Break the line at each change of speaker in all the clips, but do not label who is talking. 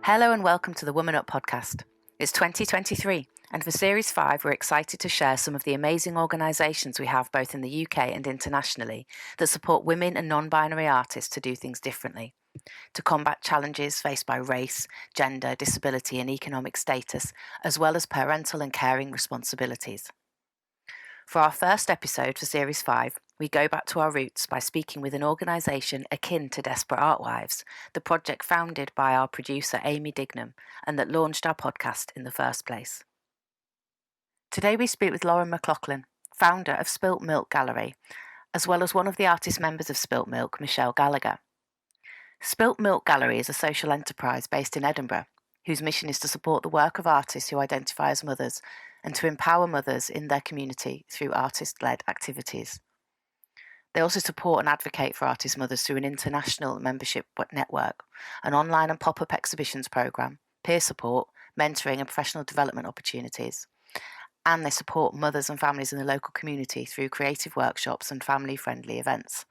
Hello and welcome to the Woman Up podcast. It's 2023, and for Series 5, we're excited to share some of the amazing organisations we have both in the UK and internationally that support women and non-binary artists to do things differently, to combat challenges faced by race, gender, disability and economic status, as well as parental and caring responsibilities. For our first episode for Series 5, we go back to our roots by speaking with an organisation akin to Desperate Artwives, the project founded by our producer Amy Dignam and that launched our podcast in the first place. Today we speak with Lauren McLaughlin, founder of Spilt Milk Gallery, as well as one of the artist members of Spilt Milk, Michelle Gallagher. Spilt Milk Gallery is a social enterprise based in Edinburgh, whose mission is to support the work of artists who identify as mothers and to empower mothers in their community through artist-led activities. They also support and advocate for artist mothers through an international membership network, an online and pop-up exhibitions programme, peer support, mentoring and professional development opportunities. And they support mothers and families in the local community through creative workshops and family-friendly events.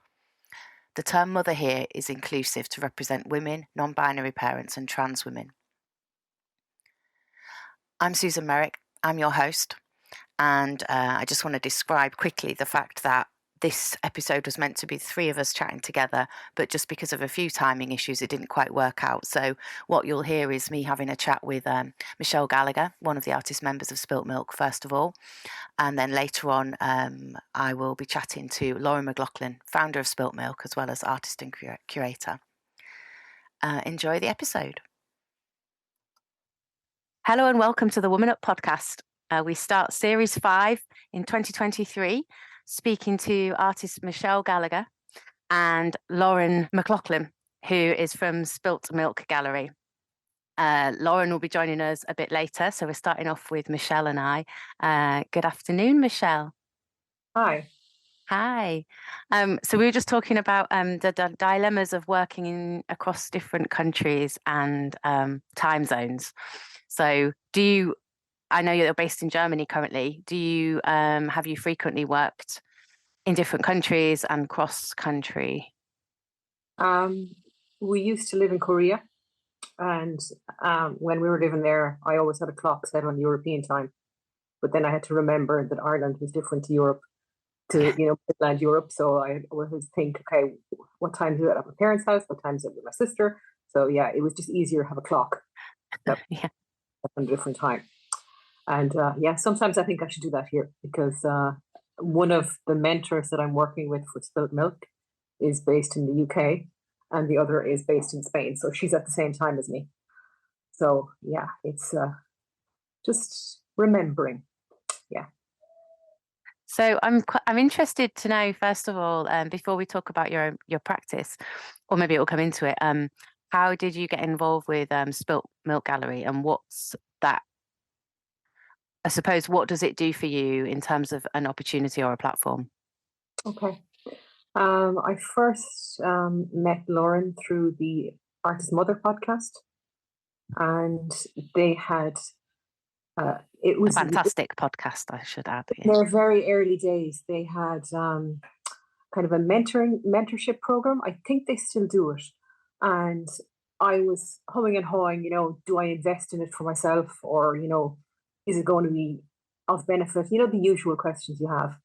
The term mother here is inclusive to represent women, non-binary parents and trans women. I'm Susan Merrick. I'm your host, and I just want to describe quickly the fact that this episode was meant to be the three of us chatting together, but just because of a few timing issues, it didn't quite work out. So what you'll hear is me having a chat with Michelle Gallagher, one of the artist members of Spilt Milk, first of all. And then later on, I will be chatting to Lauren McLaughlin, founder of Spilt Milk, as well as artist and curator. Enjoy the episode. Hello and welcome to the Woman Up podcast. We start Series 5 in 2023, speaking to artist Michelle Gallagher and Lauren McLaughlin, who is from Spilt Milk Gallery. Lauren will be joining us a bit later, so we're starting off with Michelle and I. Good afternoon, Michelle.
Hi.
Hi. So we were just talking about the dilemmas of working across different countries and time zones. So I know you're based in Germany currently. Have you frequently worked in different countries and cross country?
We used to live in Korea, and when we were living there, I always had a clock set on European time. But then I had to remember that Ireland was different to Europe, Midland Europe. So I always think, okay, what time is it at my parents' house? What time is it with my sister? So yeah, it was just easier to have a clock at a different time. And sometimes I think I should do that here because one of the mentors that I'm working with for Spilt Milk is based in the UK and the other is based in Spain. So she's at the same time as me. So yeah, it's just remembering. Yeah.
So I'm interested to know, first of all, before we talk about your practice, or maybe it will come into it, how did you get involved with Spilt Milk Gallery, and what's that? I suppose, what does it do for you in terms of an opportunity or a platform?
Okay. I first met Lauren through the Artist Mother podcast, and they had it was
a fantastic podcast, I should add.
In their very early days, they had kind of a mentorship program. I think they still do it, and I was humming and hawing. Do I invest in it for myself, or is it going to be of benefit? The usual questions you have.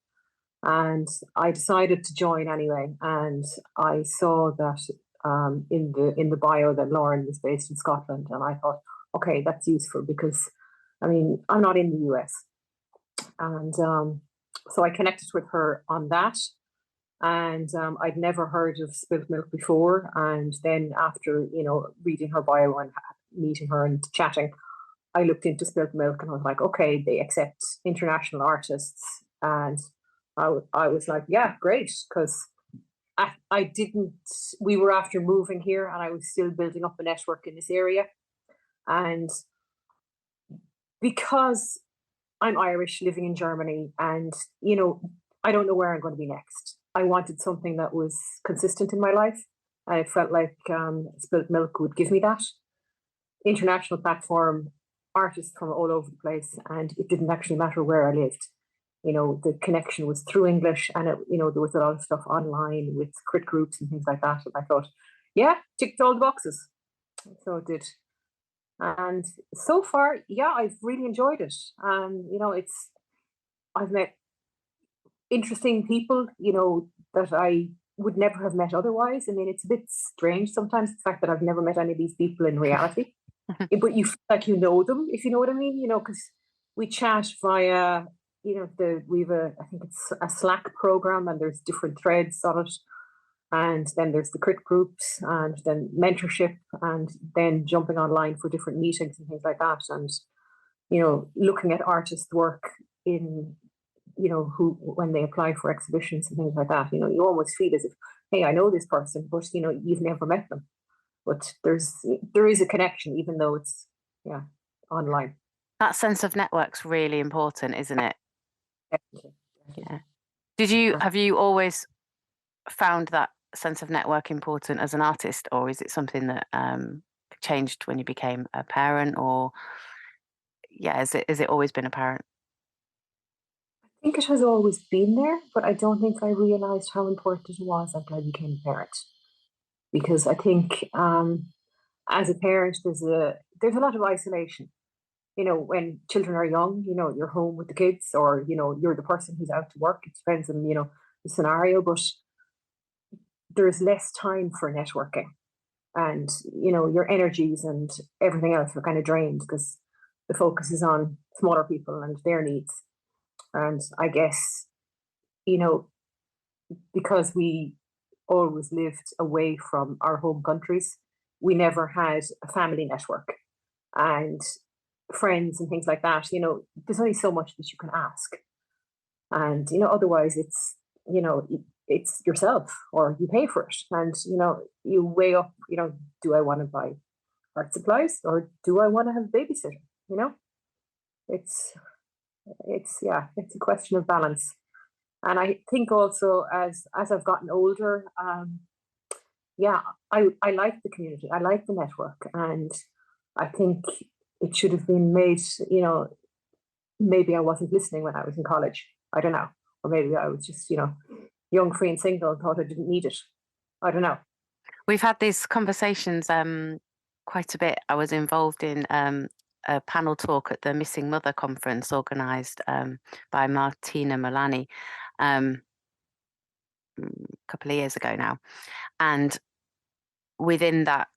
And I decided to join anyway. And I saw that in the bio that Lauren was based in Scotland. And I thought, okay, that's useful because, I'm not in the US. And so I connected with her on that. And I'd never heard of Spilt Milk before. And then after, reading her bio and meeting her and chatting, I looked into Spilt Milk and I was like, okay, they accept international artists. And I was like, yeah, great. Because we were after moving here and I was still building up a network in this area. And because I'm Irish living in Germany and, I don't know where I'm going to be next. I wanted something that was consistent in my life. I felt like Spilt Milk would give me that. International platform, artists from all over the place, and it didn't actually matter where I lived. The connection was through English, and there was a lot of stuff online with crit groups and things like that. And I thought, yeah, ticked all the boxes. So it did. And so far, yeah, I've really enjoyed it. I've met interesting people, that I would never have met otherwise. I mean, it's a bit strange sometimes, the fact that I've never met any of these people in reality. But you feel like you know them, if you know what I mean, because we chat via, we've I think it's a Slack program, and there's different threads on it. And then there's the crit groups, and then mentorship, and then jumping online for different meetings and things like that. And, looking at artists' work in, who, when they apply for exhibitions and things like that, you almost feel as if, hey, I know this person, but, you've never met them. But there is a connection, even though it's, yeah, online.
That sense of network's really important, isn't it?
Definitely, definitely.
Yeah. Have you always found that sense of network important as an artist, or is it something that changed when you became a parent, or has it always been apparent?
I think it has always been there, but I don't think I realized how important it was until I became a parent. Because I think, as a parent, there's a lot of isolation. When children are young, you're home with the kids, or you're the person who's out to work. It depends on the scenario, but there's less time for networking, and your energies and everything else are kind of drained because the focus is on smaller people and their needs. And I guess, you know because we always lived away from our home countries, we never had a family network and friends and things like that. There's only so much that you can ask, and otherwise it's yourself, or you pay for it, and you weigh up. Do I want to buy art supplies, or do I want to have a babysitter? It's it's a question of balance. And I think also, as I've gotten older, yeah, I like the community, I like the network, and I think it should have been made. Maybe I wasn't listening when I was in college. I don't know, or maybe I was just young, free, and single, and thought I didn't need it. I don't know.
We've had these conversations quite a bit. I was involved in a panel talk at the Missing Mother conference organised by Martina Milani a couple of years ago now. And within that,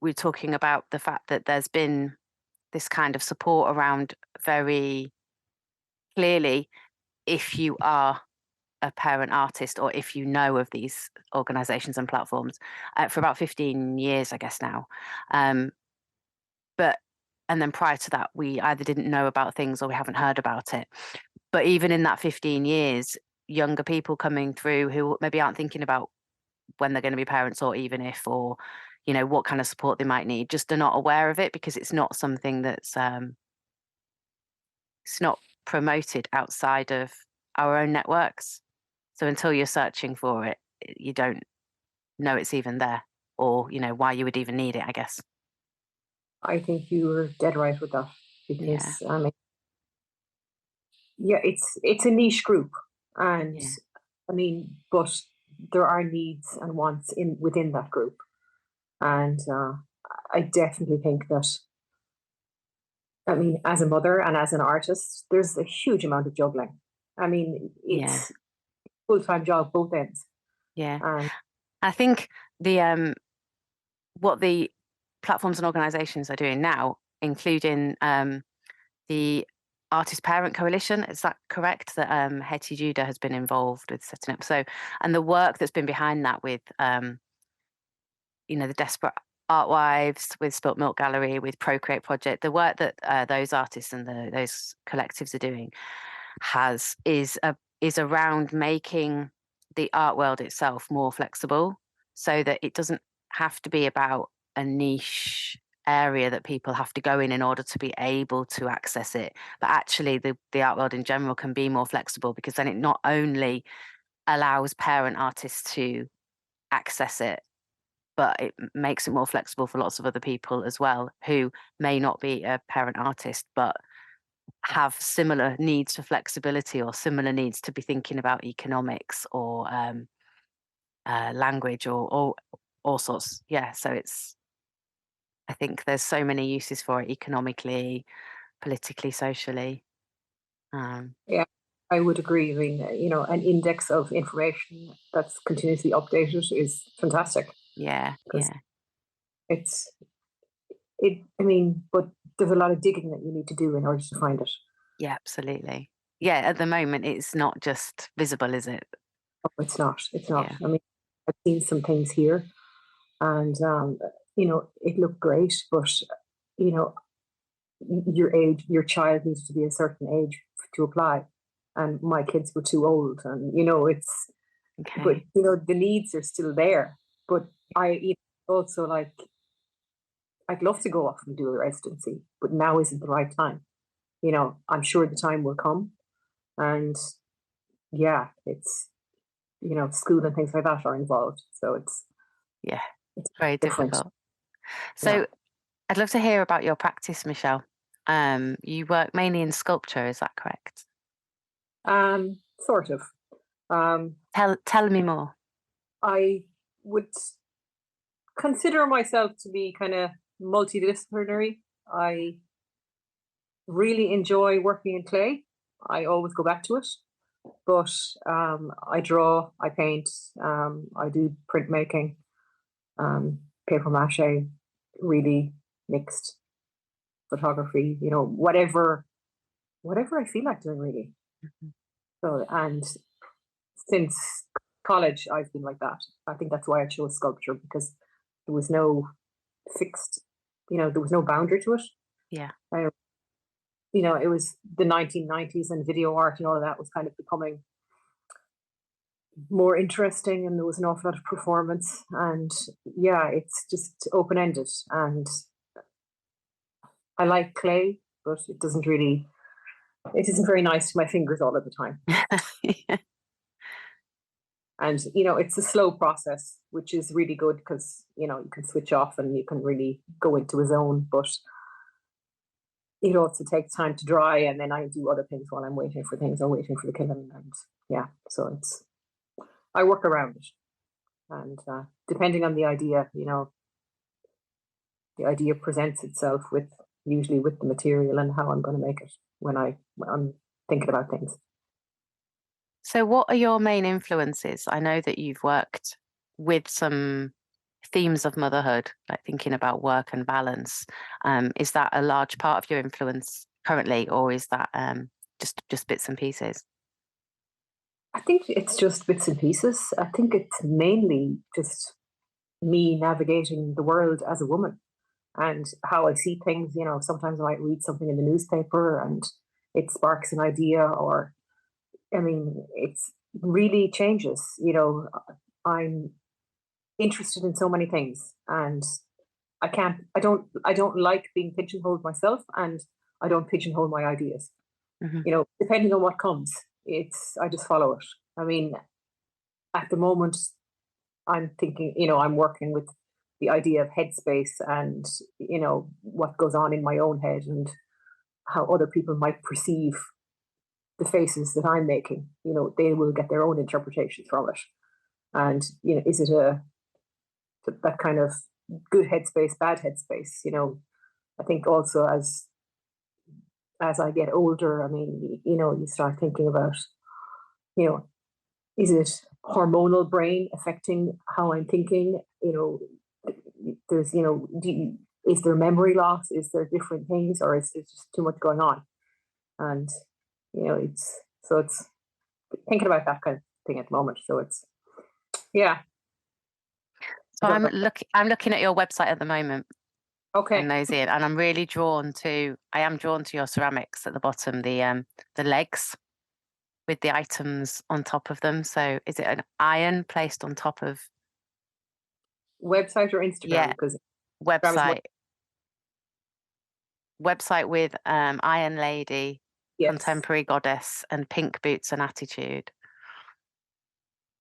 we're talking about the fact that there's been this kind of support around, very clearly, if you are a parent artist, or if you know of these organisations and platforms, for about 15 years, I guess now. But and then prior to that, we either didn't know about things or we haven't heard about it. But even in that 15 years, younger people coming through who maybe aren't thinking about when they're going to be parents, or even if, or what kind of support they might need, just are not aware of it because it's not something that's it's not promoted outside of our own networks. So until you're searching for it, you don't know it's even there, or why you would even need it, I guess.
I think you were dead right with that,
Yeah.
because yeah, it's a niche group, and
Yeah.
but there are needs and wants within that group, and I definitely think that. As a mother and as an artist, there's a huge amount of juggling.
Yeah.
It's full-time job, both ends.
Yeah.
And
I think the what the platforms and organisations are doing now, including the Artist Parent Coalition, is that correct? That Hetty Judah has been involved with setting up. So, and the work that's been behind that with the Desperate Art Wives, with Spilt Milk Gallery, with Procreate Project, the work that those artists and those collectives are doing is around making the art world itself more flexible, so that it doesn't have to be about a niche area that people have to go in order to be able to access it, but actually the art world in general can be more flexible, because then it not only allows parent artists to access it, but it makes it more flexible for lots of other people as well, who may not be a parent artist but have similar needs for flexibility, or similar needs to be thinking about economics, or language, or all sorts. Yeah, so I think there's so many uses for it economically, politically, socially. Um,
Yeah, I would agree. I mean, an index of information that's continuously updated is fantastic
yeah,
because
yeah,
it's I mean, but there's a lot of digging that you need to do in order to find it.
yeah, absolutely. Yeah, at the moment, it's not just visible, is it?
Oh, it's not. It's not.
Yeah,
I mean, I've seen some things here, and it looked great, but you know, your age, your child needs to be a certain age to apply, and my kids were too old, and but
okay.
the needs are still there. But also like I'd love to go off and do a residency, but now isn't the right time. I'm sure the time will come, and yeah, it's school and things like that are involved, so
Yeah,
it's
very
different.
difficult.
Yeah.
So I'd love to hear about your practice, Michelle. You work mainly in sculpture, is that correct?
Sort of. Um,
Tell me more.
I would consider myself to be kind of multidisciplinary. I really enjoy working in clay. I always go back to it, but I draw, I paint, I do printmaking, paper mache, really mixed photography. Whatever I feel like doing, really.
Mhm.
So, and since college, I've been like that. I think that's why I chose sculpture because there was no fixed, there was no boundary to it.
Yeah.
I, it was the 1990s and video art and all of that was kind of becoming more interesting, and there was an awful lot of performance. And yeah, it's just open ended. And I like clay, but it isn't very nice to my fingers all of the time. And it's a slow process, which is really good because you can switch off and you can really go into a zone. But it also takes time to dry, and then I do other things while I'm waiting for things or waiting for the kiln. And yeah, so I work around it, and depending on the idea, the idea presents itself usually with the material and how I'm going to make it when I'm thinking about things.
So, what are your main influences? I know that you've worked with some themes of motherhood, like thinking about work and balance. Is that a large part of your influence currently, or is that just bits and pieces?
I think it's just bits and pieces. I think it's mainly just me navigating the world as a woman and how I see things. Sometimes I might read something in the newspaper and it sparks an idea, or I mean, it's really changes. I'm interested in so many things, and I don't like being pigeonholed myself, and I don't pigeonhole my ideas.
Hmm.
Depending on what comes, I just follow it. I mean, at the moment, I'm thinking, I'm working with the idea of headspace and, what goes on in my own head and how other people might perceive the faces that I'm making. They will get their own interpretations from it. And, is it that kind of good headspace, bad headspace? I think also as I get older, I mean, you start thinking about, you know, is it hormonal brain affecting how I'm thinking? There's, is there memory loss? Is there different things, or is there just too much going on? And it's thinking about that kind of thing at the moment. So yeah,
So
I don't know.
I'm looking at your website at the moment and
Okay,
nosy, and I'm really drawn to. I am drawn to your ceramics at the bottom, the legs with the items on top of them. So is it an iron placed on top of?
website or Instagram?
Yeah,
Because Instagram is more.
website website with Iron Lady,
Yes,
Contemporary Goddess, and Pink Boots and Attitude.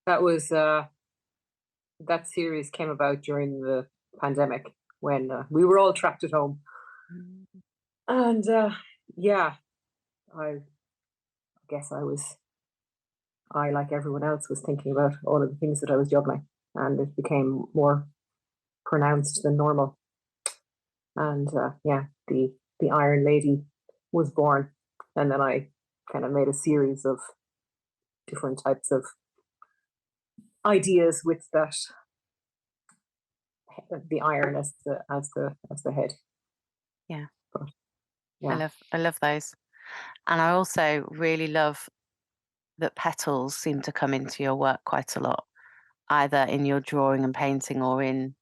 that was that series came about during the pandemic when we were all trapped at home,
Mm.
and yeah, I guess I, like everyone else, was thinking about all of the things that I was juggling, and it became more pronounced than normal. And the Iron Lady was born. And then I kind of made a series of different types of ideas with that, the iron as the head.
Yeah.
But, yeah.
I love those. And I also really love that petals seem to come into your work quite a lot, either in your drawing and painting or in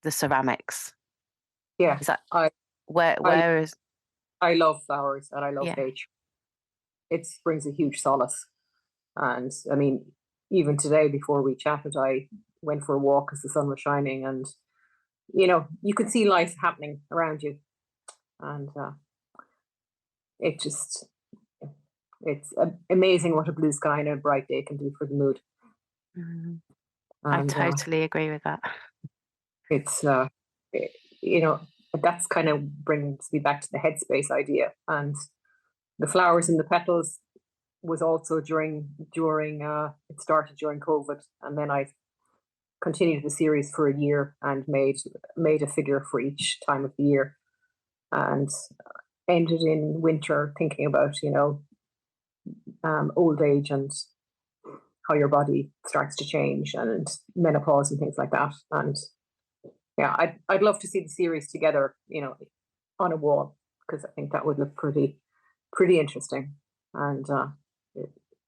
the ceramics.
Yeah.
Is that
I
where is
I love flowers and I love
yeah.
nature. It brings a huge solace. And I mean, even today before we chatted, I went for a walk as the sun was shining, and you could see life happening around you, and it just it's amazing what a blue sky and a bright day can do for the mood.
Mm, I
And
totally agree with that.
it's it- you know that's kind of brings me back to the headspace idea, and the flowers and the petals was also during it started during COVID, and then I continued the series for a year and made a figure for each time of the year, and ended in winter thinking about old age and how your body starts to change and menopause and things like that. And yeah, I'd love to see the series together, on a wall, because I think that would look pretty interesting. And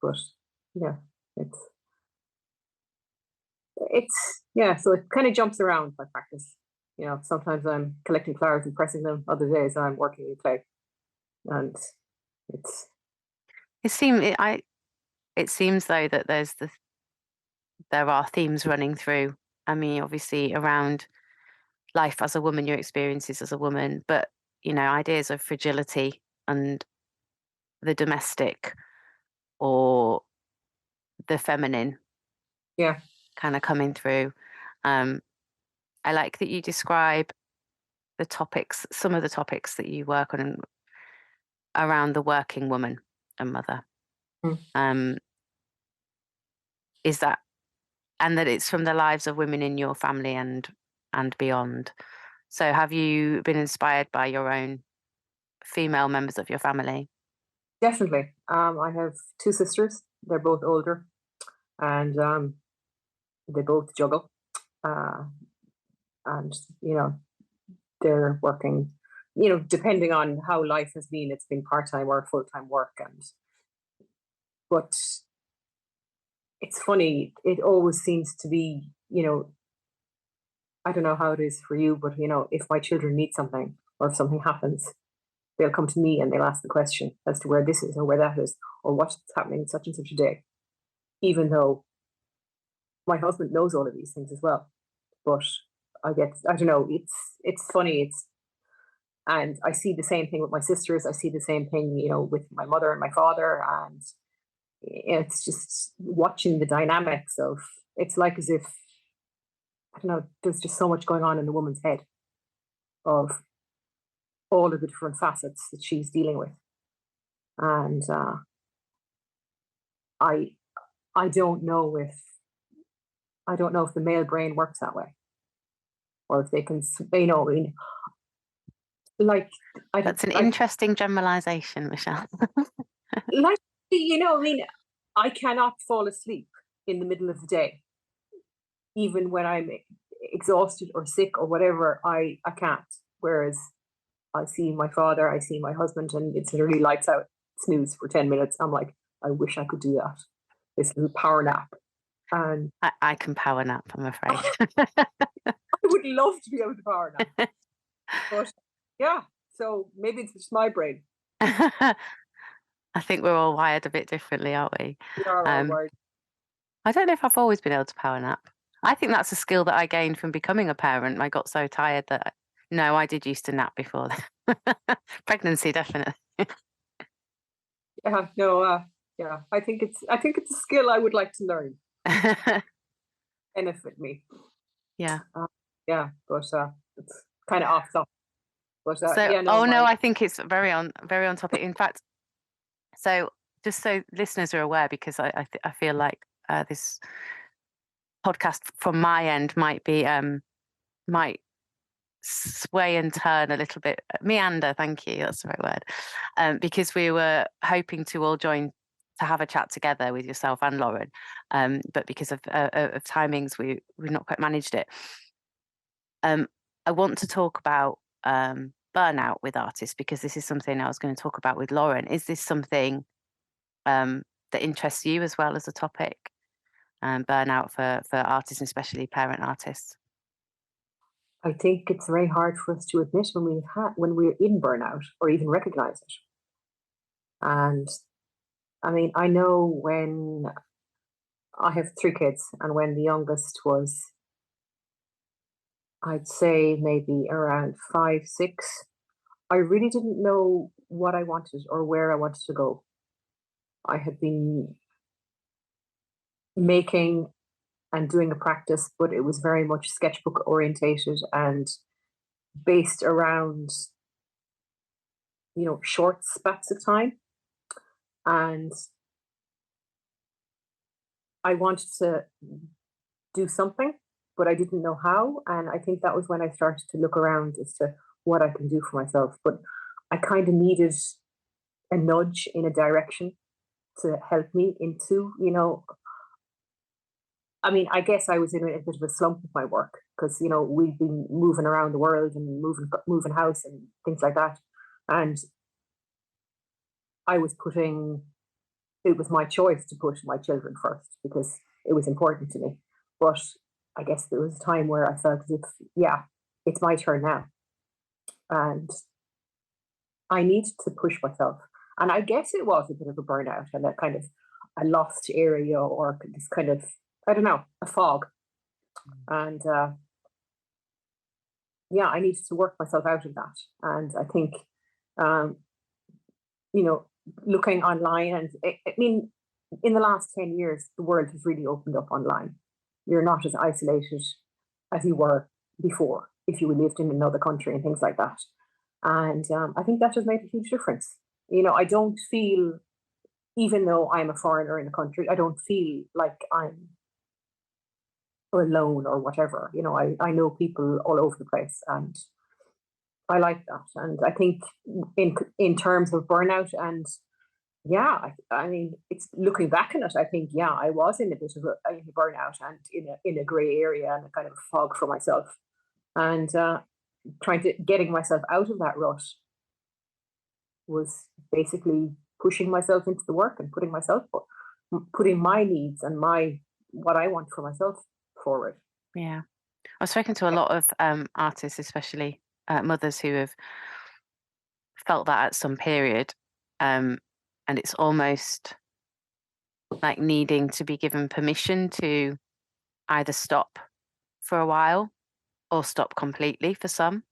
but yeah, it's yeah. So it kind of jumps around my practice. Sometimes I'm collecting flowers and pressing them. Other days I'm working in clay, and it's
It seems though that there are themes running through. I mean, obviously around life as a woman, your experiences as a woman, but ideas of fragility and the domestic or the feminine
yeah,
kind of coming through. Um, I like that you describe some of the topics that you work on around the working woman and mother.
mm,
Um, is that and that it's from the lives of women in your family and beyond. So have you been inspired by your own female members of your family?
definitely. I have two sisters. They're both older, and they both juggle. Uh, and they're working. Depending on how life has been, it's been part time or full time work, but it's funny. It always seems to be, I don't know how it is for you, but if my children need something or if something happens, they'll come to me and they'll ask the question as to where this is or where that is or what's happening such and such a day, even though my husband knows all of these things as well. But I don't know, it's funny. And I see the same thing with my sisters. I see the same thing, with my mother and my father. And it's just watching the dynamics of, it's like as if, I don't know, there's just so much going on in the woman's head of all of the different facets that she's dealing with. And I I don't know if the male brain works that way, or if they can, I mean, like
That's an
I
interesting generalization, Michelle.
like I mean, I cannot fall asleep in the middle of the day, even when I'm exhausted or sick or whatever. I can't. Whereas I see my father, I see my husband, and it's literally lights out, snooze for 10 minutes. I'm like, I wish I could do that. This little power nap, and
I can power nap, I'm afraid.
I would love to be able to power nap. But yeah, so maybe it's just my brain.
I think we're all wired a bit differently, aren't we?
We are all
Um,
wired.
I don't know if I've always been able to power nap. I think that's a skill that I gained from becoming a parent. I got so tired that no, I did used to nap before that. Pregnancy, definitely.
Yeah, no, yeah. I think it's a skill I would like to learn. Benefit me.
Yeah.
Yeah, but it's kind of off topic. But
So,
yeah, no,
oh no,
my
I think it's very on topic. In fact, so just so listeners are aware, because I feel like this podcast from my end might sway and turn a little bit, meander, thank you, that's the right word, because we were hoping to all join to have a chat together with yourself and Lauren, but because of timings, we've not quite managed it. I want to talk about burnout with artists, because this is something I was going to talk about with Lauren. Is this something that interests you as well as a topic? Burnout for artists, and especially parent artists.
I think it's very hard for us to admit when we're in burnout or even recognize it. And I mean, I know when I have 3 kids, and when the youngest was, I'd say maybe around 5, 6, I really didn't know what I wanted or where I wanted to go. I had been making and doing a practice, but it was very much sketchbook orientated and based around, short spats of time. And I wanted to do something, but I didn't know how. And I think that was when I started to look around as to what I can do for myself. But I kind of needed a nudge in a direction to help me into, I mean, I guess I was in a bit of a slump with my work because, we've been moving around the world and moving house and things like that. And I was it was my choice to put my children first because it was important to me. But I guess there was a time where I felt as if, yeah, it's my turn now. And I needed to push myself. And I guess it was a bit of a burnout and a kind of a lost area, or this kind of, I don't know, a fog. And yeah, I needed to work myself out of that. And I think, looking online, and I mean, in the last 10 years, the world has really opened up online. You're not as isolated as you were before if you lived in another country and things like that. And I think that has made a huge difference. I don't feel, even though I'm a foreigner in the country, I don't feel like I'm alone or whatever. I know people all over the place, and I like that. And I think in terms of burnout, and yeah, I mean, it's looking back on it, I think, yeah, I was in a bit of a burnout and in a grey area and a kind of fog for myself. And getting myself out of that rut was basically pushing myself into the work and putting my needs and what I want for myself forward.
Yeah, I've spoken to a lot of artists, especially mothers, who have felt that at some period, and it's almost like needing to be given permission to either stop for a while or stop completely for some,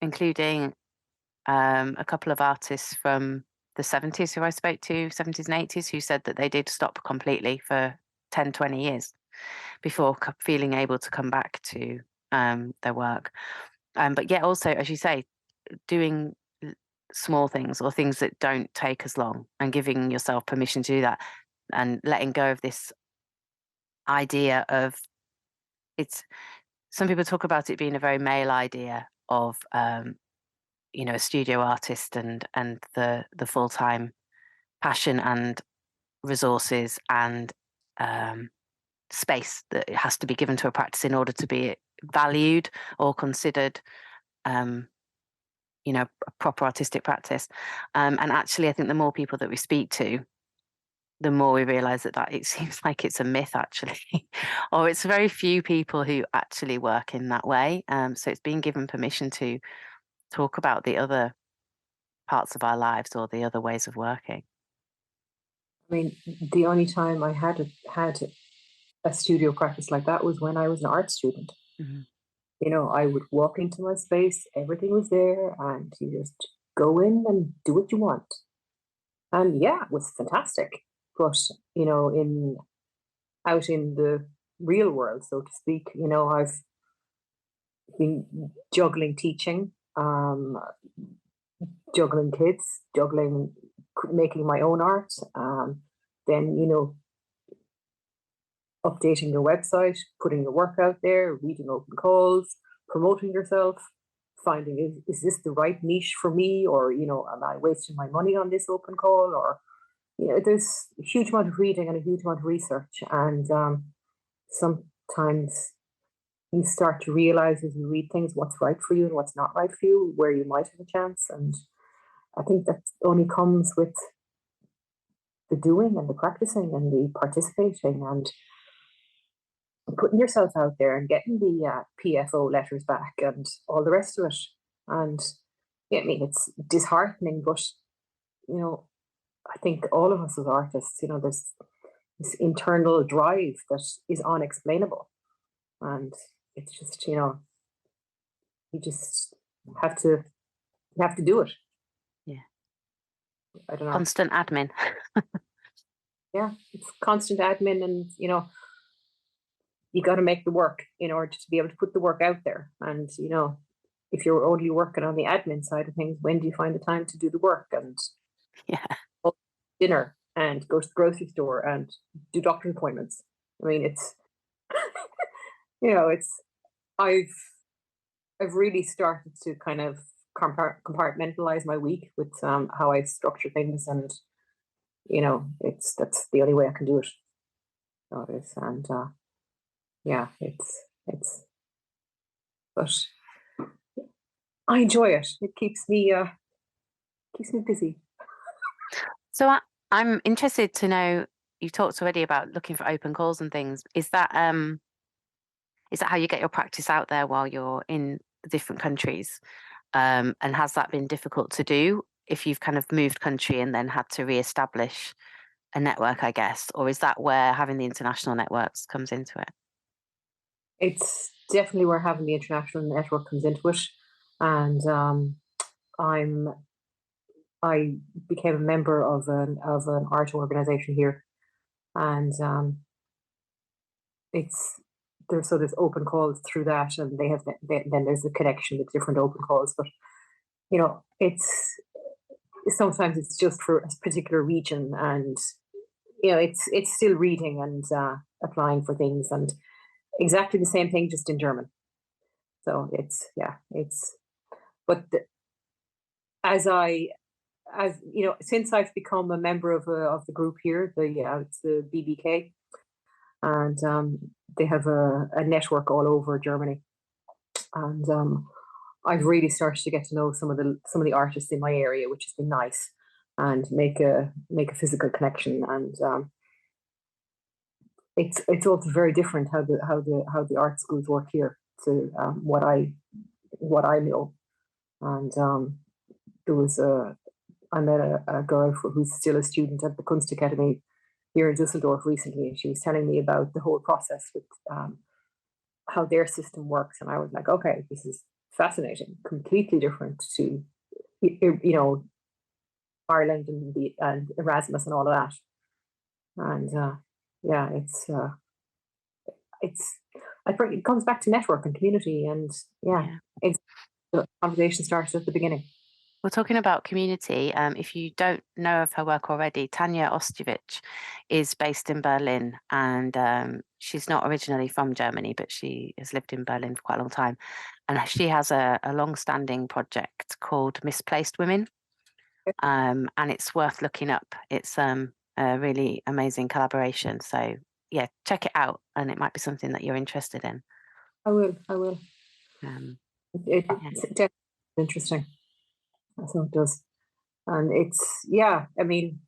including a couple of artists from the 70s who I spoke to, 70s and 80s, who said that they did stop completely for 10, 20 years before feeling able to come back to their work. But yet also, as you say, doing small things or things that don't take as long, and giving yourself permission to do that, and letting go of this idea of, some people talk about it being a very male idea of a studio artist and the full-time passion and resources and space that it has to be given to a practice in order to be valued or considered a proper artistic practice. And actually, I think the more people that we speak to, the more we realize that it seems like it's a myth, actually, or it's very few people who actually work in that way. So it's being given permission to talk about the other parts of our lives or the other ways of working.
I mean, the only time I had a studio practice like that was when I was an art student.
Mm-hmm.
I would walk into my space, everything was there, and you just go in and do what you want. And yeah, it was fantastic. But, out in the real world, so to speak, I've been juggling teaching, juggling kids, making my own art. Then, updating your website, putting your work out there, reading open calls, promoting yourself, finding is this the right niche for me, or am I wasting my money on this open call, or there's a huge amount of reading and a huge amount of research, and sometimes you start to realize as you read things what's right for you and what's not right for you, where you might have a chance, and I think that only comes with the doing and the practicing and the participating and putting yourself out there and getting the PFO letters back and all the rest of it. And yeah, I mean, it's disheartening, but I think all of us as artists, there's this internal drive that is unexplainable, and it's just you just have to do it.
Yeah,
I don't know.
Constant admin.
Yeah, it's constant admin, and you got to make the work in order to be able to put the work out there. And if you're only working on the admin side of things, when do you find the time to do the work and
Yeah,
dinner and go to the grocery store and do doctor's appointments? I mean, it's it's I've really started to kind of compartmentalize my week with how I structure things, and that's the only way I can do it. So it is, and yeah, it's but I enjoy it. It keeps me busy.
so I'm interested to know, you talked already about looking for open calls and things. Is that how you get your practice out there while you're in different countries? And has that been difficult to do if you've kind of moved country and then had to reestablish a network, I guess? Or is that where having the international networks comes into it?
It's definitely where having the international network comes into it, and I became a member of an art organization here, and there's open calls through that, and then there's a connection with different open calls, but it's sometimes it's just for a particular region, and it's still reading and applying for things, and exactly the same thing just in German. So but as since I've become a member of the group here, it's the BBK, and they have a network all over Germany, and I've really started to get to know some of the artists in my area, which has been nice, and make a physical connection, and it's also very different how the art schools work here to what I know, and I met a girl who's still a student at the Kunst Academy here in Dusseldorf recently, and she was telling me about the whole process with how their system works, and I was like, okay, this is fascinating, completely different to Ireland and Erasmus and all of that, and yeah, it comes back to network and community, and yeah. It's the conversation starts at the beginning.
We're talking about community. If you don't know of her work already, Tanja Ostjevich is based in Berlin, and she's not originally from Germany, but she has lived in Berlin for quite a long time. And she has a long-standing project called Misplaced Women, and it's worth looking up. It's a really amazing collaboration. So yeah, check it out, and it might be something that you're interested in.
I will. It's definitely interesting. So it does. And I mean,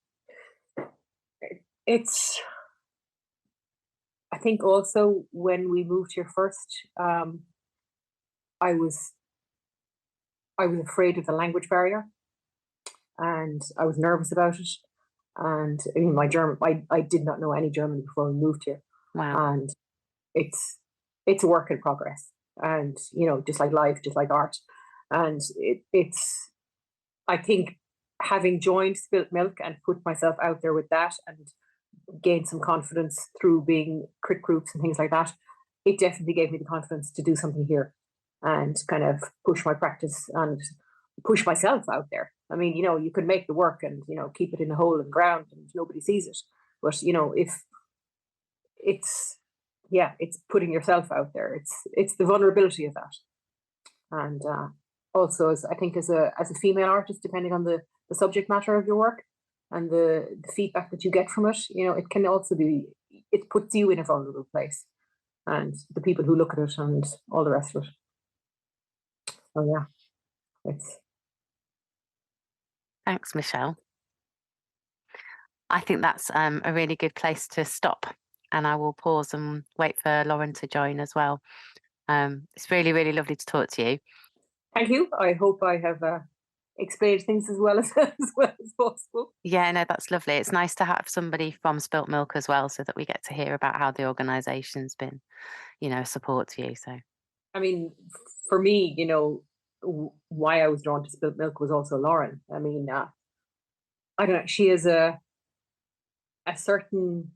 I think also when we moved here first, I was afraid of the language barrier, and I was nervous about it. And I mean, my German, I did not know any German before we moved here.
Wow.
And it's a work in progress, and just like life, just like art, and it's I think having joined Spilt Milk and put myself out there with that and gained some confidence through being crit groups and things like that, it definitely gave me the confidence to do something here and kind of push my practice and push myself out there. I mean, you could make the work and keep it in a hole in the ground and nobody sees it, but if yeah, it's putting yourself out there. It's the vulnerability of that. And also, I think as a female artist, depending on the subject matter of your work and the feedback that you get from it, it can also be, it puts you in a vulnerable place, and the people who look at it and all the rest of it. So yeah, it's.
Thanks, Michelle. I think that's a really good place to stop, and I will pause and wait for Lauren to join as well. It's really, really lovely to talk to you.
Thank you. I hope I have explained things as well as possible.
Yeah, no, that's lovely. It's nice to have somebody from Spilt Milk as well, so that we get to hear about how the organisation's been, support to you. So,
I mean, for me, why I was drawn to Spilt Milk was also Lauren. I mean, I don't know. She has a certain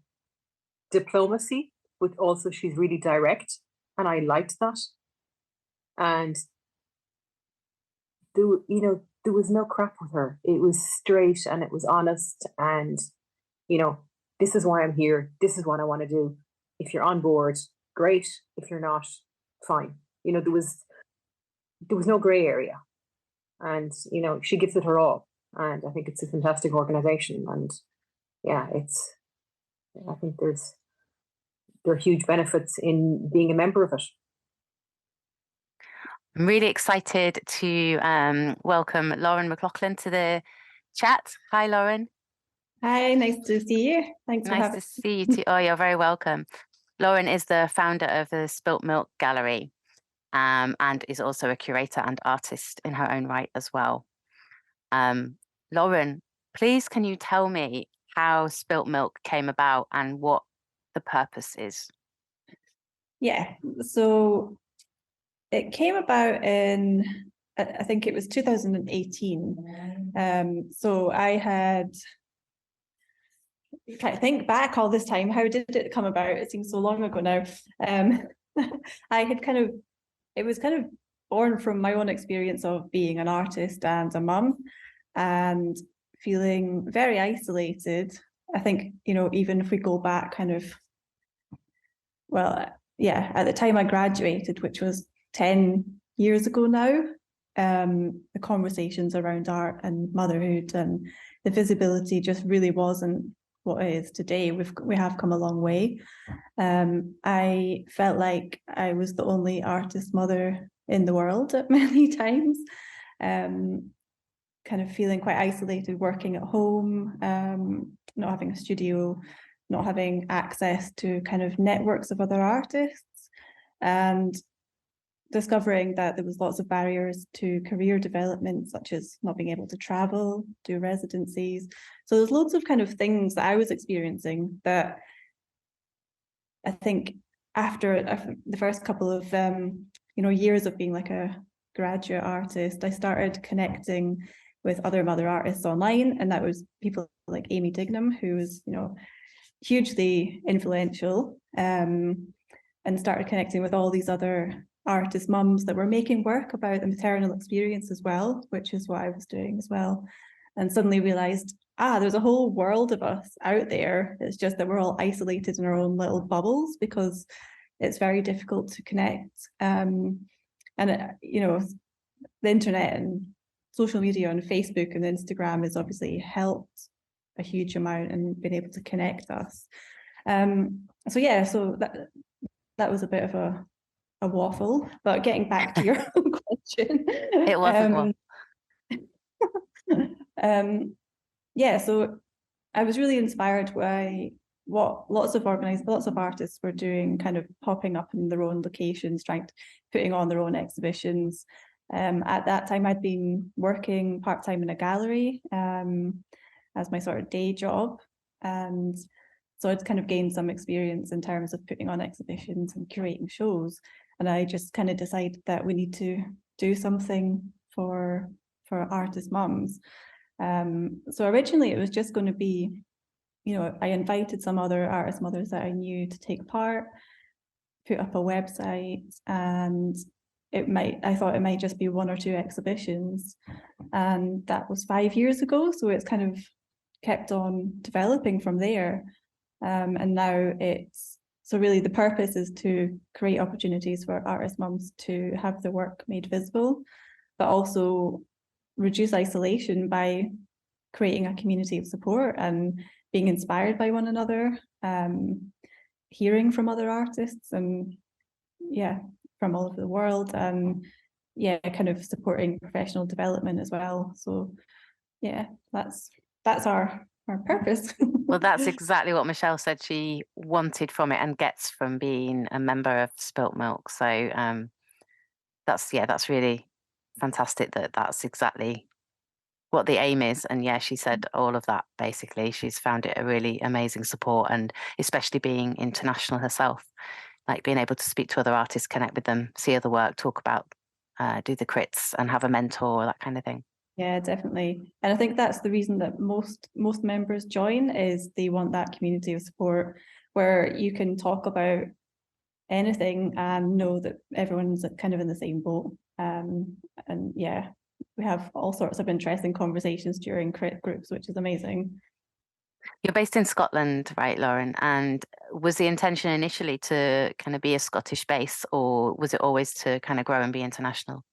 diplomacy, but also she's really direct, and I liked that. And there was no crap with her. It was straight and it was honest, and this is why I'm here. This is what I want to do. If you're on board, great. If you're not, fine. There was no gray area, and she gives it her all. And I think it's a fantastic organization, and yeah, I think there are huge benefits in being a member of it.
I'm really excited to welcome Lauren McLaughlin to the chat. Hi, Lauren.
Hi, nice to see you. Thanks for having me.
Nice to see you too. Oh, you're very welcome. Lauren is the founder of the Spilt Milk Gallery, and is also a curator and artist in her own right as well. Lauren, please can you tell me how Spilt Milk came about and what the purpose is?
Yeah, so it came about in, I think it was 2018. So I had, can't think back all this time, how did it come about? It seems so long ago now. I had it was kind of born from my own experience of being an artist and a mum, and feeling very isolated. I think, even if we go back yeah, at the time I graduated, which was 10 years ago now, the conversations around art and motherhood and the visibility just really wasn't what it is today. We have come a long way. I felt like I was the only artist mother in the world at many times, kind of feeling quite isolated, working at home, not having a studio, not having access to kind of networks of other artists, and discovering that there was lots of barriers to career development, such as not being able to travel, do residencies. So there's loads of kind of things that I was experiencing that I think after the first couple of years of being like a graduate artist, I started connecting with other mother artists online, and that was people like Amy Dignam, who was hugely influential, and started connecting with all these other artist mums that were making work about the maternal experience as well, which is what I was doing as well, and suddenly realized, there's a whole world of us out there. It's just that we're all isolated in our own little bubbles because it's very difficult to connect. And the internet and social media and Facebook and Instagram has obviously helped a huge amount and been able to connect us. So that was a bit of a waffle, but getting back to your question.
It was
so I was really inspired by what lots of artists were doing, kind of popping up in their own locations, putting on their own exhibitions. At that time, I'd been working part-time in a gallery as my sort of day job, and so I'd kind of gained some experience in terms of putting on exhibitions and curating shows. And I just kind of decided that we need to do something for artist mums. So originally it was just going to be, I invited some other artist mothers that I knew to take part, put up a website, and I thought it might just be 1 or 2 exhibitions. And that was 5 years ago. So it's kind of kept on developing from there. And now it's So really the purpose is to create opportunities for artist mums to have their work made visible, but also reduce isolation by creating a community of support and being inspired by one another, hearing from other artists and from all over the world, and kind of supporting professional development as well. So that's our purpose.
Well, that's exactly what Michelle said she wanted from it and gets from being a member of Spilt Milk. So that's really fantastic that's exactly what the aim is. And she said all of that basically. She's found it a really amazing support, and especially being international herself, like being able to speak to other artists, connect with them, see other work, talk about, do the crits and have a mentor, that kind of thing.
Yeah, definitely. And I think that's the reason that most members join, is they want that community of support where you can talk about anything and know that everyone's kind of in the same boat. We have all sorts of interesting conversations during crit groups, which is amazing.
You're based in Scotland, right, Lauren? And was the intention initially to kind of be a Scottish base, or was it always to kind of grow and be international?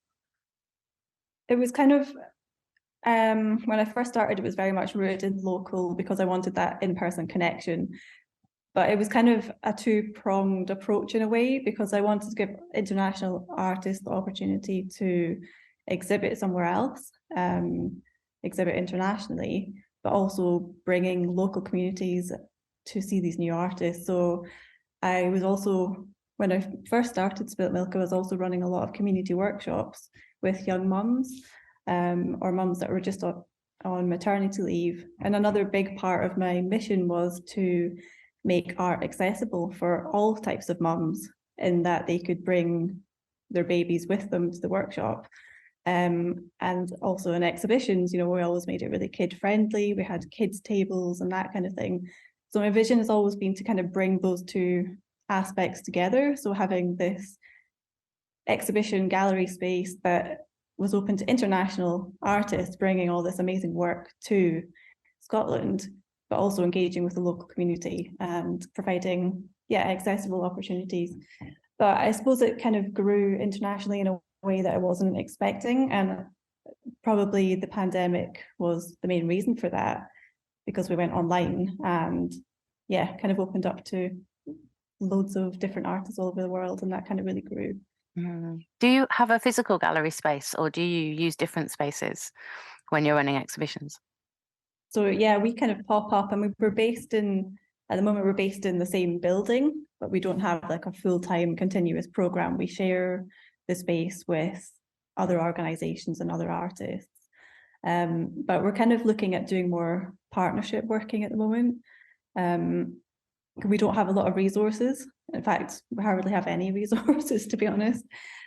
It was kind of, when I first started, it was very much rooted local because I wanted that in-person connection. But it was kind of a two-pronged approach in a way, because I wanted to give international artists the opportunity to exhibit somewhere else, exhibit internationally, but also bringing local communities to see these new artists. So I was also, when I first started Spilt Milk, I was also running a lot of community workshops with young mums, or mums that were just on maternity leave. And another big part of my mission was to make art accessible for all types of mums, in that they could bring their babies with them to the workshop. And also in exhibitions, we always made it really kid friendly. We had kids tables and that kind of thing. So my vision has always been to kind of bring those two aspects together. So having this exhibition gallery space that was open to international artists bringing all this amazing work to Scotland, but also engaging with the local community and providing accessible opportunities. But I suppose it kind of grew internationally in a way that I wasn't expecting, and probably the pandemic was the main reason for that, because we went online and kind of opened up to loads of different artists all over the world, and that kind of really grew.
Do you have a physical gallery space, or do you use different spaces when you're running exhibitions?
So we kind of pop up, and at the moment we're based in the same building, but we don't have like a full-time continuous program. We share the space with other organizations and other artists. But we're kind of looking at doing more partnership working at the moment. We don't have a lot of resources. In fact, we hardly have any resources, to be honest.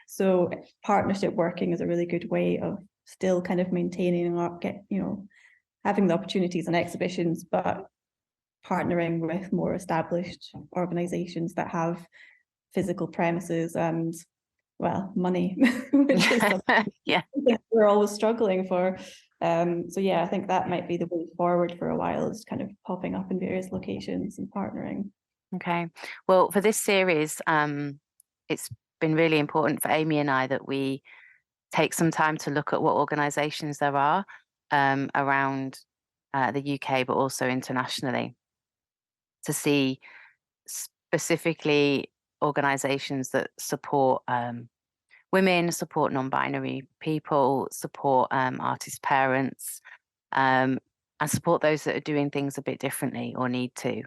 So partnership working is a really good way of still kind of maintaining having the opportunities and exhibitions, but partnering with more established organizations that have physical premises and, money, which is something we're always struggling for. I think that might be the way forward for a while, is kind of popping up in various locations and partnering.
Okay. Well, for this series, it's been really important for Amy and I that we take some time to look at what organisations there are around the UK, but also internationally, to see specifically organisations that support women, support non-binary people, support artist parents, and support those that are doing things a bit differently or need to.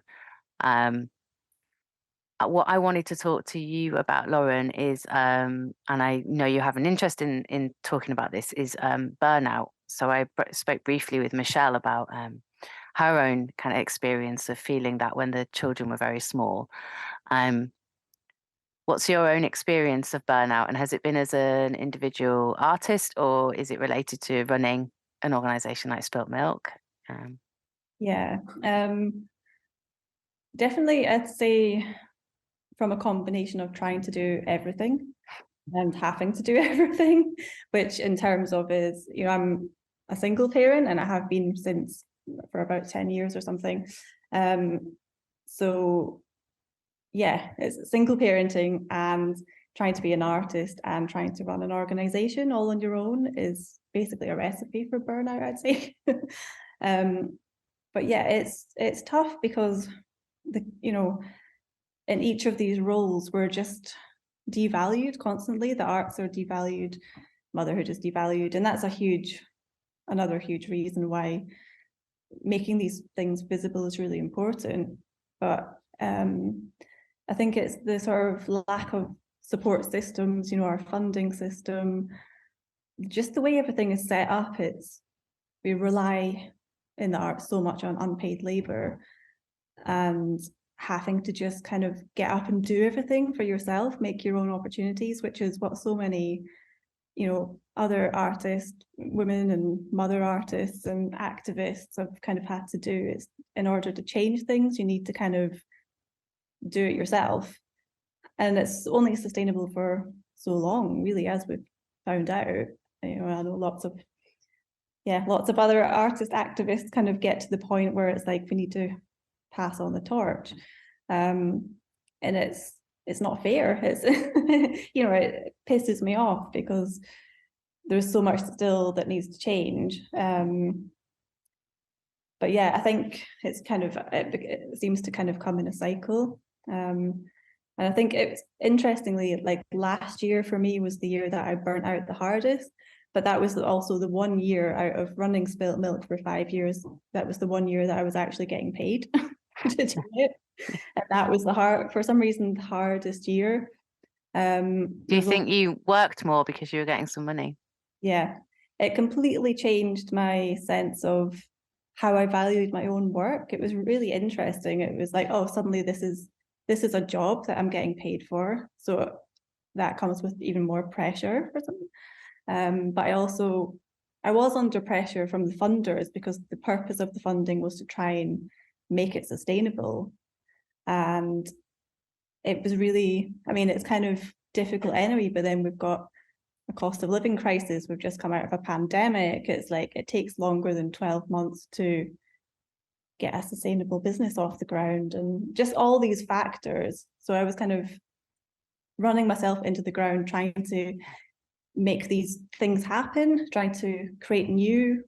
What I wanted to talk to you about, Lauren, is, and I know you have an interest in talking about this, is burnout. So I spoke briefly with Michelle about her own kind of experience of feeling that when the children were very small. What's your own experience of burnout, and has it been as an individual artist, or is it related to running an organisation like Spilt Milk?
Definitely, I'd say from a combination of trying to do everything and having to do everything, which in terms of is, I'm a single parent and I have been for about 10 years or something. So yeah, it's single parenting and trying to be an artist and trying to run an organization all on your own is basically a recipe for burnout, I'd say. But yeah, it's tough because in each of these roles we're just devalued constantly. The arts are devalued, motherhood is devalued, and that's another huge reason why making these things visible is really important. But I think it's the sort of lack of support systems, our funding system, just the way everything is set up. We rely in the arts so much on unpaid labor and having to just kind of get up and do everything for yourself, make your own opportunities, which is what so many other artists, women and mother artists and activists have kind of had to do. Is in order to change things, you need to kind of do it yourself. And it's only sustainable for so long, really, as we've found out. I know lots of other artist activists kind of get to the point where it's like we need to pass on the torch. And it's not fair. It's it pisses me off because there's so much still that needs to change. But yeah, I think it seems to kind of come in a cycle. And I think it's interestingly, like last year for me was the year that I burnt out the hardest, but that was also the 1 year out of running Spilt Milk for 5 years. That was the 1 year that I was actually getting paid to do it. And that was for some reason, the hardest year.
Do you think you worked more because you were getting some money?
Yeah, it completely changed my sense of how I valued my own work. It was really interesting. It was like, oh, suddenly this is a job that I'm getting paid for. So that comes with even more pressure for something. But I was under pressure from the funders because the purpose of the funding was to try and make it sustainable. And it was really, it's kind of difficult anyway, but then we've got a cost of living crisis. We've just come out of a pandemic. It's like it takes longer than 12 months to get a sustainable business off the ground, and just all these factors. So I was kind of running myself into the ground, trying to make these things happen, trying to create new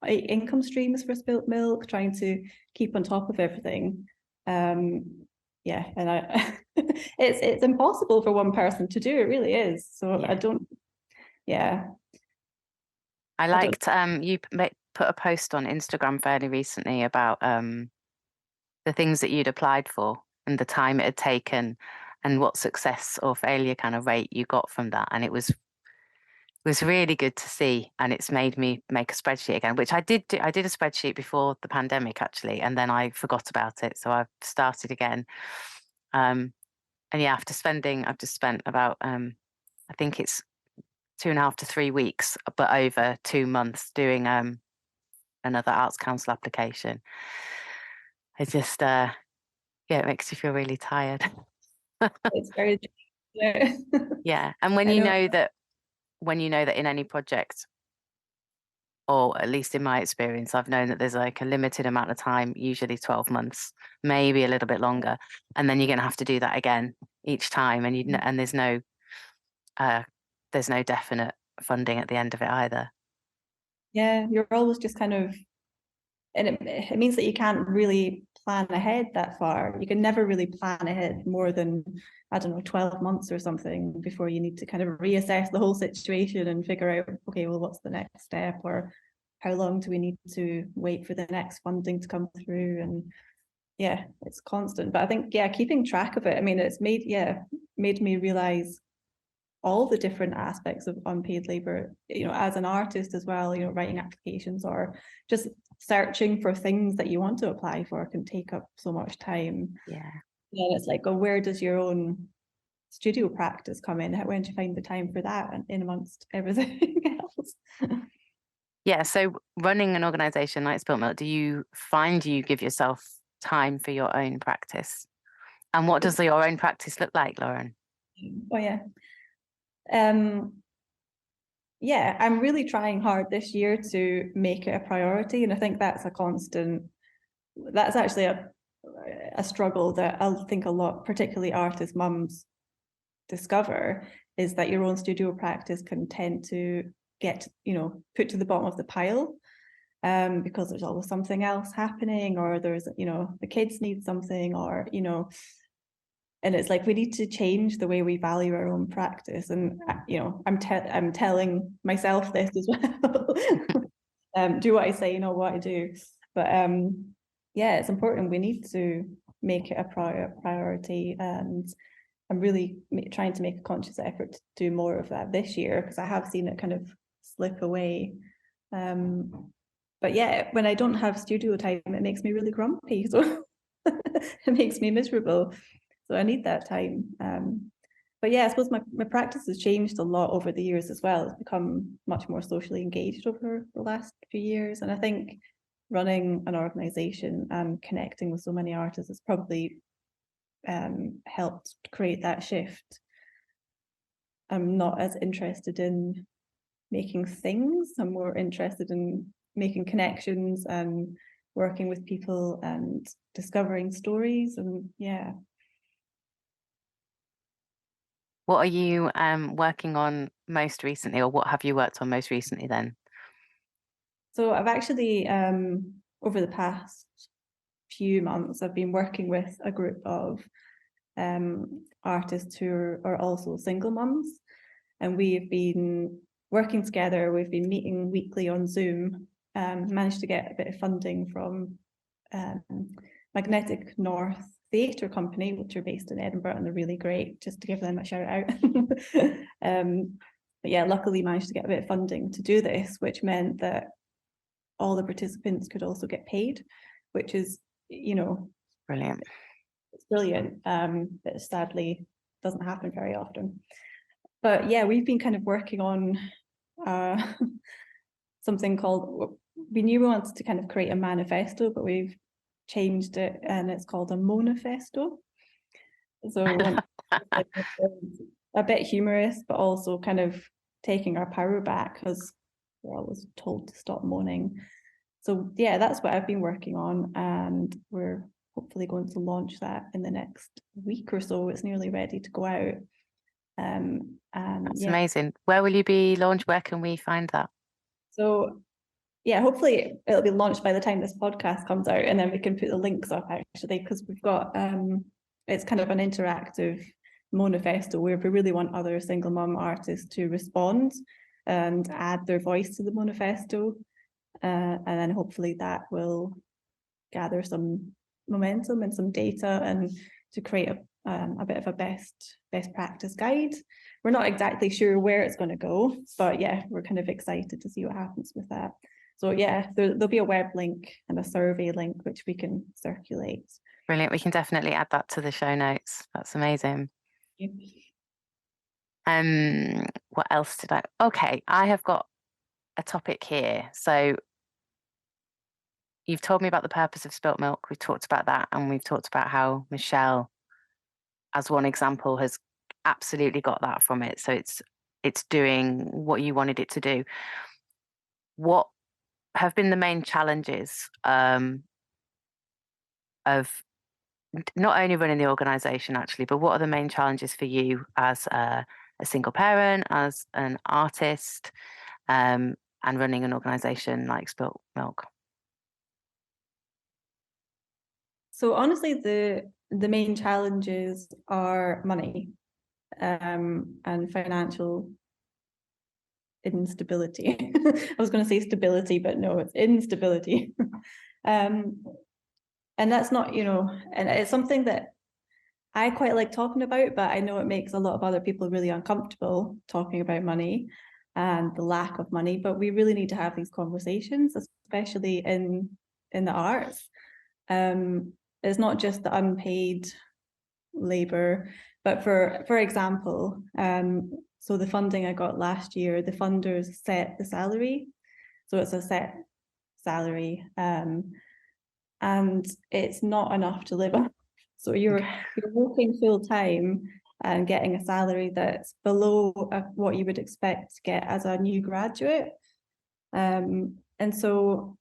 income streams for Spilt Milk, trying to keep on top of everything. Yeah, and it's impossible for one person to do. It really is. So yeah.
I liked you put a post on Instagram fairly recently about the things that you'd applied for and the time it had taken and what success or failure kind of rate you got from that. And it was really good to see, and it's made me make a spreadsheet again, which I did do. I did a spreadsheet before the pandemic actually, and then I forgot about it, so I've started again. And yeah, I've just spent about I think it's 2.5 to 3 weeks, but over 2 months doing another Arts Council application. It just it makes you feel really tired.
It's very
yeah, and when you know that in any project, or at least in my experience, I've known that there's like a limited amount of time, usually 12 months, maybe a little bit longer, and then you're going to have to do that again each time, and and there's no definite funding at the end of it either.
Yeah, you're always just kind of, and it means that you can't really plan ahead that far. You can never really plan ahead more than, I don't know, 12 months or something before you need to kind of reassess the whole situation and figure out, okay, well, what's the next step, or how long do we need to wait for the next funding to come through? And yeah, it's constant. But I think, yeah, keeping track of it, it's made me realize all the different aspects of unpaid labor, as an artist as well, writing applications or just searching for things that you want to apply for can take up so much time.
Yeah.
And it's like, where does your own studio practice come in? When do you find the time for that in amongst everything else?
Yeah, so running an organisation like Spilt Milk, do you find you give yourself time for your own practice? And what does your own practice look like, Lauren?
Oh, yeah. Yeah, I'm really trying hard this year to make it a priority. And I think that's a constant, that's actually a struggle that I think a lot, particularly artist mums, discover, is that your own studio practice can tend to get, put to the bottom of the pile, because there's always something else happening, or there's, the kids need something, or, and it's like we need to change the way we value our own practice. And, I'm telling myself this as well. Do what I say, not what I do. But yeah, it's important. We need to make it a priority, and I'm really trying to make a conscious effort to do more of that this year, because I have seen it kind of slip away. But yeah, when I don't have studio time, it makes me really grumpy. So it makes me miserable. So I need that time. But yeah, I suppose my practice has changed a lot over the years as well. It's become much more socially engaged over the last few years. And I think running an organisation and connecting with so many artists has probably helped create that shift. I'm not as interested in making things. I'm more interested in making connections and working with people and discovering stories. And yeah.
What are you working on most recently, or what have you worked on most recently then?
So I've actually, over the past few months, I've been working with a group of artists who are also single mums, and we've been working together. We've been meeting weekly on Zoom, managed to get a bit of funding from Magnetic North Theatre Company, which are based in Edinburgh, and they're really great, just to give them a shout out. But yeah, luckily managed to get a bit of funding to do this, which meant that all the participants could also get paid, which is,
Brilliant.
It's brilliant. But sadly doesn't happen very often. But yeah, we've been kind of working on something called, we knew we wanted to kind of create a manifesto, but we've changed it and it's called a monifesto. So we want a bit humorous, but also kind of taking our power back, because we're always told to stop moaning. So yeah, that's what I've been working on, and we're hopefully going to launch that in the next week or so. It's nearly ready to go out. And
that's
yeah.
amazing. Where will you be launched? Where can we find that?
So yeah, hopefully it'll be launched by the time this podcast comes out, and then we can put the links up actually, because we've got it's kind of an interactive manifesto where we really want other single mum artists to respond and add their voice to the manifesto, and then hopefully that will gather some momentum and some data, and to create a bit of a best practice guide. We're not exactly sure where it's going to go, but yeah, we're kind of excited to see what happens with that. So yeah, there'll be a web link and a survey link which we can circulate.
Brilliant. We can definitely add that to the show notes. That's amazing. What else did okay, I have got a topic here. So you've told me about the purpose of Spilt Milk. We've talked about that, and we've talked about how Michelle, as one example, has absolutely got that from it. So it's doing what you wanted it to do. What have been the main challenges of not only running the organisation actually, but what are the main challenges for you as a single parent, as an artist, and running an organisation like Spilt Milk?
So honestly, the main challenges are money, and financial instability. I was going to say stability, but no, it's instability. And that's not, and it's something that I quite like talking about, but I know it makes a lot of other people really uncomfortable talking about money and the lack of money. But we really need to have these conversations, especially in the arts. It's not just the unpaid labour, but for example, so the funding I got last year, the funders set the salary, so it's a set salary, and it's not enough to live on. So you're working full time and getting a salary that's below what you would expect to get as a new graduate, and so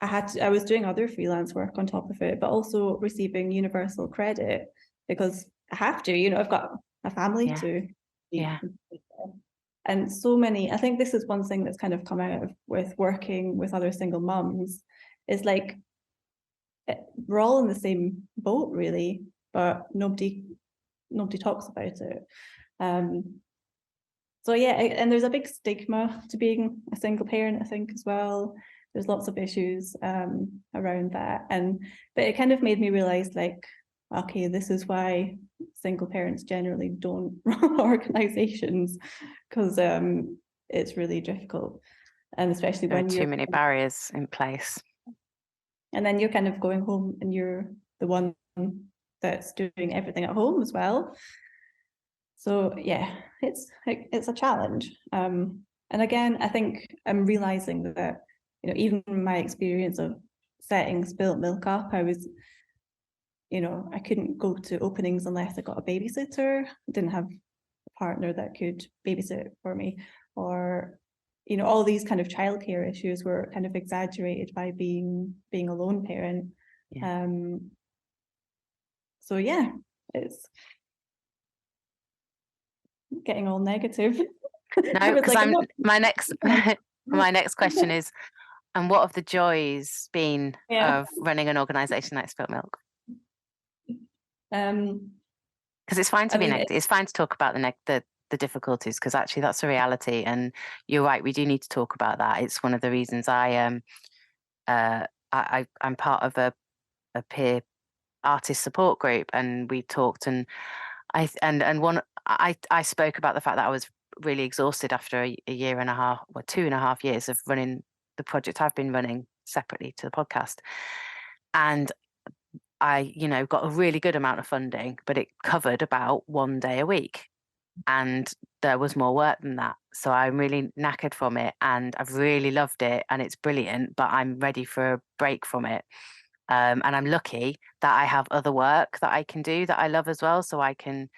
I was doing other freelance work on top of it, but also receiving universal credit because I have to, I've got a family to feed.
Yeah.
And so many, I think this is one thing that's kind of come out of with working with other single mums, is like, we're all in the same boat really, but nobody talks about it. So yeah, and there's a big stigma to being a single parent, I think, as well. There's lots of issues around that, but it kind of made me realize, like, okay, this is why single parents generally don't run organizations, because it's really difficult, and especially
there
when
are too many barriers in place.
And then you're kind of going home and you're the one that's doing everything at home as well. So yeah, it's a challenge. And again, I think I'm realizing that, even my experience of setting Spilt Milk up, I was, I couldn't go to openings unless I got a babysitter. I didn't have a partner that could babysit for me, or all these kind of childcare issues were kind of exaggerated by being a lone parent.
Yeah.
So yeah, it's getting all negative.
No, because my next question is, and what have the joys been of running an organisation like Spilt Milk? Because it's fine to be negative. It's fine to talk about the difficulties, because actually that's a reality, and you're right, we do need to talk about that. It's one of the reasons I'm part of a peer artist support group, and we talked, and I spoke about the fact that I was really exhausted after a year and a half, or 2.5 years of running the project I've been running separately to the podcast, and I got a really good amount of funding, but it covered about 1 day a week, and there was more work than that. So I'm really knackered from it, and I've really loved it, and it's brilliant, but I'm ready for a break from it. And I'm lucky that I have other work that I can do that I love as well. So I can,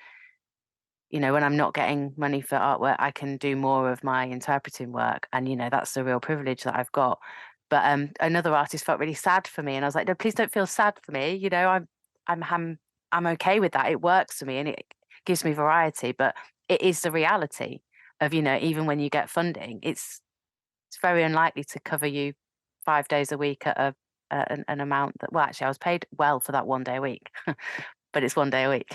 when I'm not getting money for artwork, I can do more of my interpreting work. And, that's the real privilege that I've got. But another artist felt really sad for me. And I was like, no, please don't feel sad for me. I'm okay with that. It works for me and it gives me variety. But it is the reality of, even when you get funding, it's very unlikely to cover you 5 days a week at an amount that, well, actually I was paid well for that 1 day a week, but it's 1 day a week.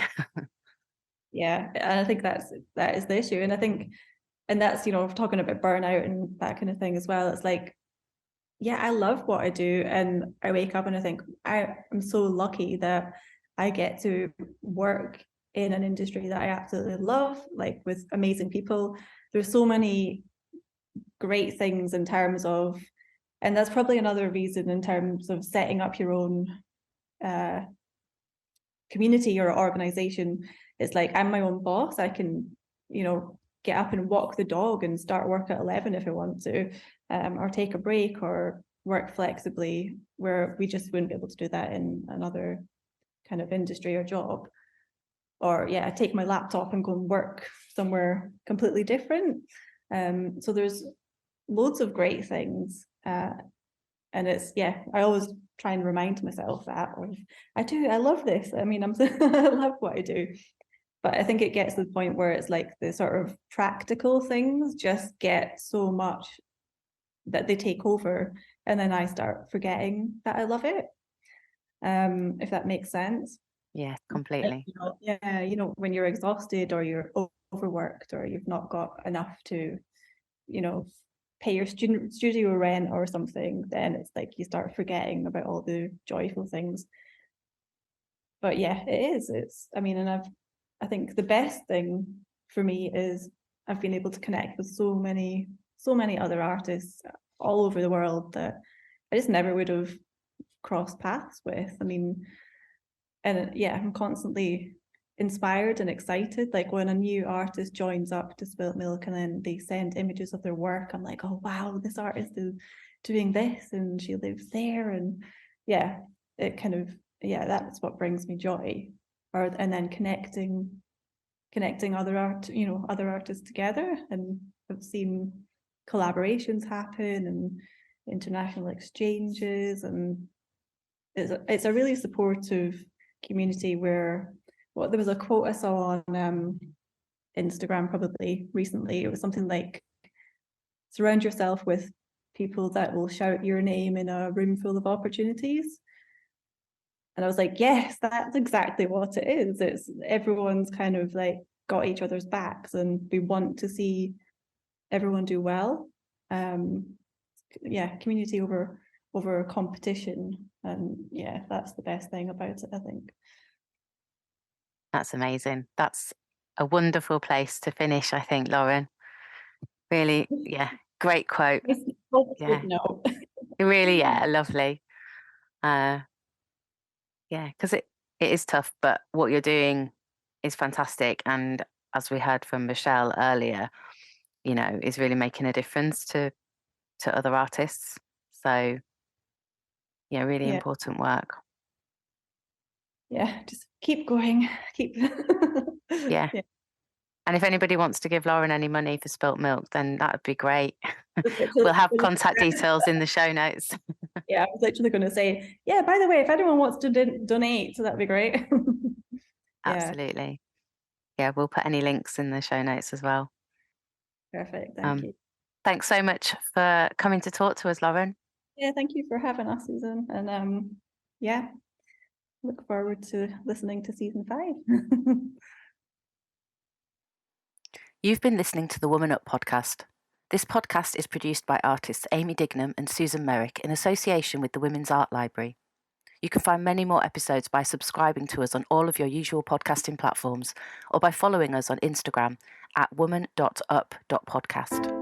Yeah, and I think that is the issue. And I think, and that's, talking about burnout and that kind of thing as well. It's like, yeah, I love what I do, and I wake up and I think I'm so lucky that I get to work in an industry that I absolutely love, like with amazing people. There's so many great things in terms of, and that's probably another reason in terms of setting up your own community or organization. It's like, I'm my own boss. I can, get up and walk the dog and start work at 11 if I want to, or take a break or work flexibly, where we just wouldn't be able to do that in another kind of industry or job. Or I take my laptop and go and work somewhere completely different. So there's loads of great things. And it's, I always try and remind myself that I love this. I mean, I love what I do. But I think it gets to the point where it's like the sort of practical things just get so much that they take over, and then I start forgetting that I love it. If that makes sense.
Yeah, completely.
When you're exhausted or you're overworked or you've not got enough to, pay your studio rent or something, then it's like you start forgetting about all the joyful things. But yeah, it is. And I think the best thing for me is I've been able to connect with so many other artists all over the world that I just never would have crossed paths with. I'm constantly inspired and excited. Like when a new artist joins up to Spilt Milk and then they send images of their work, I'm like, oh wow, this artist is doing this and she lives there. And it kind of, that's what brings me joy. And then connecting other artists together, and I've seen collaborations happen, and international exchanges, and it's a really supportive community where, there was a quote I saw on Instagram probably recently. It was something like, surround yourself with people that will shout your name in a room full of opportunities. And I was like, yes, that's exactly what it is. It's everyone's kind of like got each other's backs, and we want to see everyone do well. Community over competition, and that's the best thing about it, I think.
That's amazing. That's a wonderful place to finish, I think, Lauren. Really, great quote. Yeah,
no.
Really, lovely. Because it is tough, but what you're doing is fantastic. And as we heard from Michelle earlier, is really making a difference to other artists. So, really important work.
Yeah, just keep going.
Yeah. And if anybody wants to give Lauren any money for Spilt Milk, then that would be great. We'll have contact details in the show notes.
Yeah, I was literally going to say, by the way, if anyone wants to donate, so that'd be great.
Absolutely. Yeah, we'll put any links in the show notes as well.
Perfect. Thank you.
Thanks so much for coming to talk to us, Lauren.
Yeah, thank you for having us, Susan. And look forward to listening to season 5.
You've been listening to the Woman Up podcast. This podcast is produced by artists Amy Dignam and Susan Merrick in association with the Women's Art Library. You can find many more episodes by subscribing to us on all of your usual podcasting platforms or by following us on Instagram at woman.up.podcast.